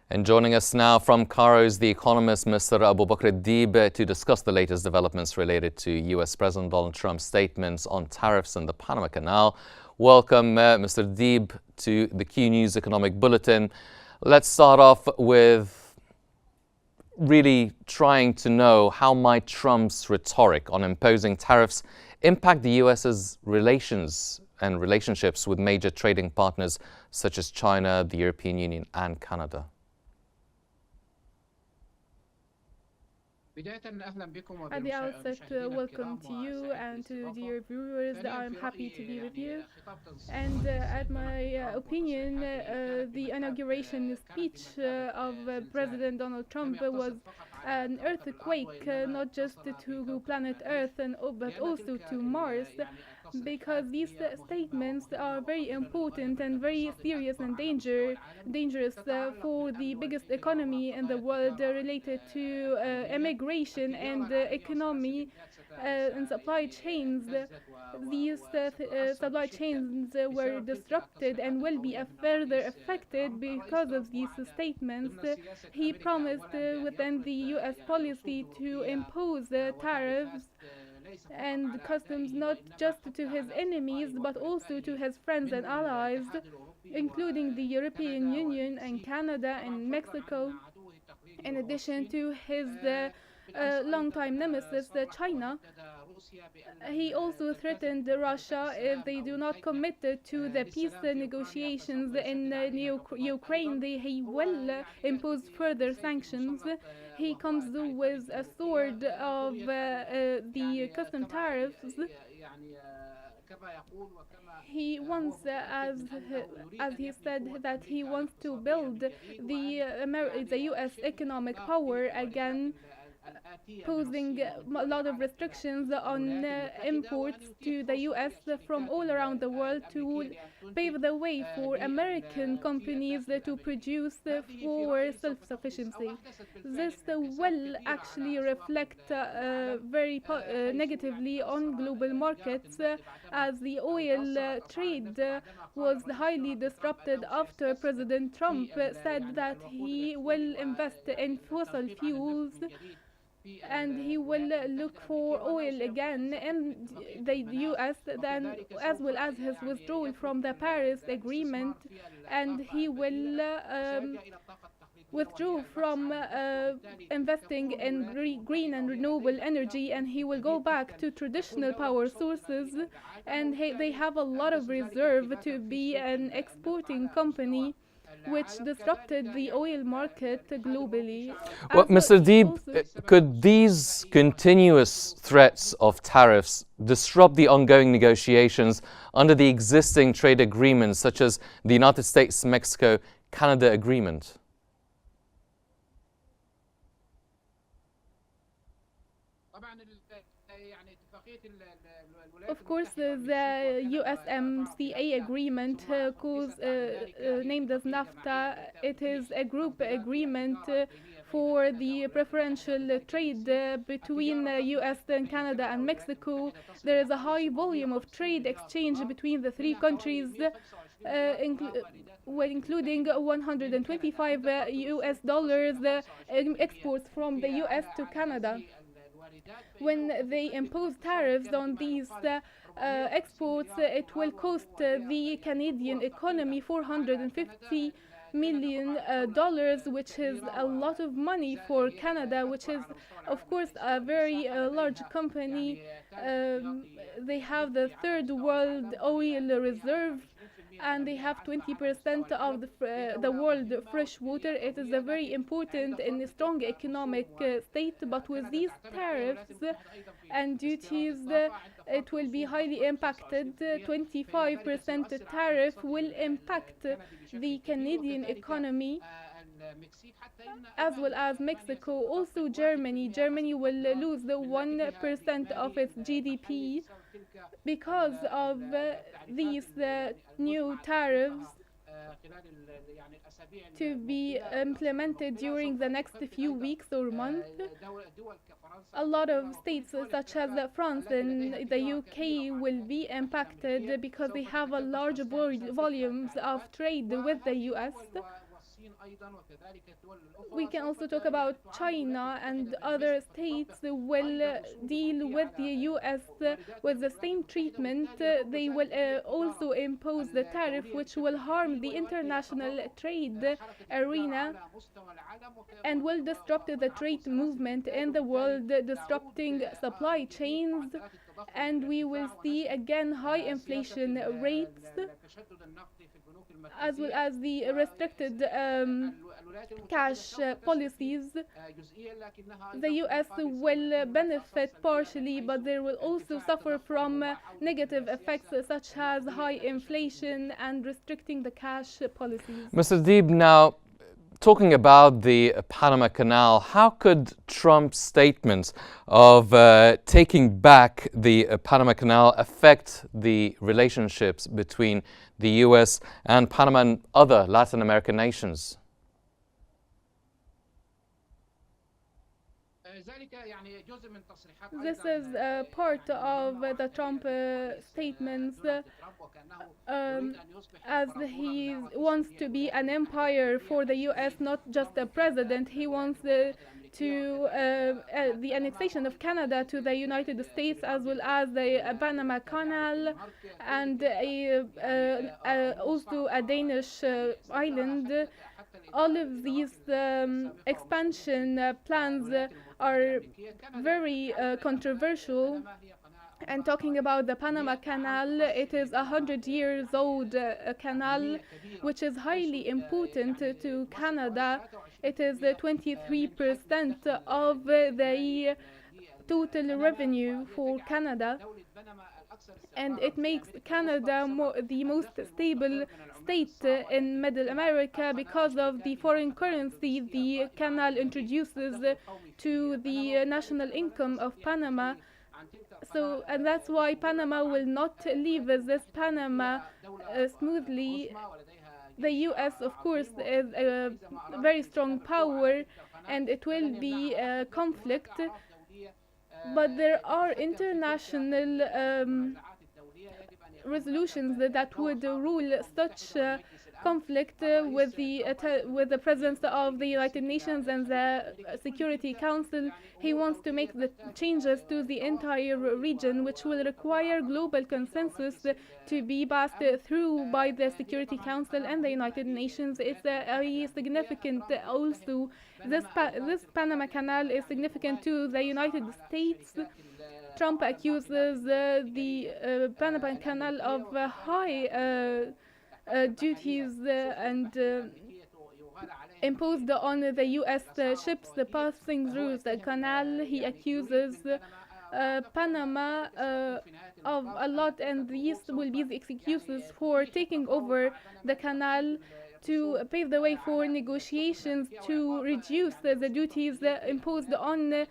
And joining us now from Cairo is the economist Mr. Abubakr الديب to discuss the latest developments related to U.S. President Donald Trump's statements on tariffs in the Panama Canal. Welcome, Mr. الديب, to the Q News Economic Bulletin. Let's start off with really trying to know how might Trump's rhetoric on imposing tariffs impact the U.S.'s relations and relationships with major trading partners such as China, the European Union and Canada. At the outset, welcome to you and to dear viewers. I'm happy to be with you. And at my opinion, the inauguration speech of President Donald Trump was an earthquake, not just to planet Earth, but also to Mars, because these statements are very important and very serious and dangerous for the biggest economy in the world related to immigration and economy and supply chains. These supply chains were disrupted and will be further affected because of these statements. He promised within the U.S. policy to impose tariffs and customs not just to his enemies but also to his friends and allies, including the European Union and Canada and Mexico, in addition to his longtime nemesis China. He also threatened Russia if they do not commit to the peace negotiations in Ukraine, he will impose further sanctions. He comes with a sword of the custom tariffs. He wants, as he said, that he wants to build the U.S. economic power again, posing a lot of restrictions on imports to the U.S. from all around the world to pave the way for American companies to produce for self-sufficiency. This will actually reflect very negatively on global markets, as the oil trade was highly disrupted after President Trump said that he will invest in fossil fuels and he will look for oil again in the U.S., then, as well as his withdrawal from the Paris Agreement, and he will withdraw from investing in green and renewable energy, and he will go back to traditional power sources, and they have a lot of reserve to be an exporting company, which disrupted the oil market globally. Well, Mr. Deeb, could these continuous threats of tariffs disrupt the ongoing negotiations under the existing trade agreements, such as the United States-Mexico-Canada agreement? Of course, the USMCA agreement, named as NAFTA, it is a group agreement for the preferential trade between US and Canada and Mexico. There is a high volume of trade exchange between the three countries, including 125 US dollars exports from the US to Canada. When they impose tariffs on these exports, it will cost the Canadian economy $450 million, which is a lot of money for Canada, which is, of course, a very large company. They have the third world oil reserve, and they have 20% of the world fresh water. It is a very important and strong economic state, but with these tariffs and duties, it will be highly impacted. 25% tariff will impact the Canadian economy, as well as Mexico. Also Germany. Germany will lose the 1% of its GDP because of these new tariffs to be implemented during the next few weeks or months. A lot of states such as France and the UK will be impacted because they have a large volumes of trade with the US. We can also talk about China and other states will deal with the US with the same treatment. They will also impose the tariff which will harm the international trade arena and will disrupt the trade movement in the world, disrupting supply chains, and we will see again high inflation rates as well as the restricted cash policies. The US will benefit partially, but they will also suffer from negative effects such as high inflation and restricting the cash policies. Mr. Deeb, now talking about the Panama Canal, how could Trump's statements of taking back the Panama Canal affect the relationships between the US and Panama and other Latin American nations? This is part of the Trump statements, as he wants to be an empire for the US, not just a president. He wants the annexation of Canada to the United States, as well as the Panama Canal and also a Danish island. All of these expansion plans are very controversial. And talking about the Panama Canal, it is 100 years old canal, which is highly important to Canada. It is 23% of the total revenue for Canada, and it makes Canada the most stable state in Middle America because of the foreign currency the canal introduces to the national income of Panama. So, and that's why Panama will not leave this Panama smoothly. The US, of course, is a very strong power, and it will be a conflict, but there are international resolutions that would rule such conflict with the presence of the United Nations and the Security Council. He wants to make the changes to the entire region, which will require global consensus to be passed through by the Security Council and the United Nations. It's a significant also. This Panama Canal is significant to the United States. Trump accuses the Panama Canal of high duties and imposed on the US ships passing through the canal. He accuses Panama of a lot, and these will be the excuses for taking over the canal to pave the way for negotiations to reduce the duties imposed on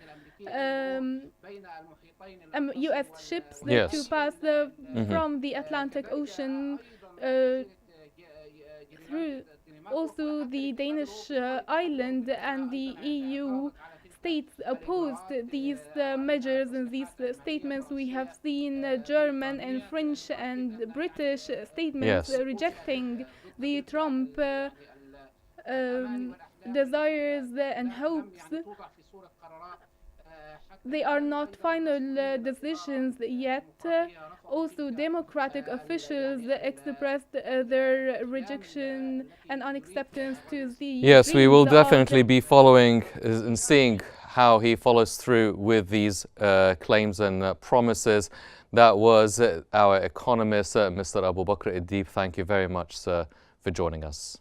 US ships to pass from the Atlantic Ocean through. Also, the Danish island and the EU states opposed these measures and these statements. We have seen German and French and British statements rejecting the Trump desires and hopes. They are not final decisions yet. Also, Democratic officials expressed their rejection and unacceptance to the Yes, we will definitely be following and seeing how he follows through with these claims and promises. That was our economist, Mr. Abubakr Deeb. Thank you very much, sir, for joining us.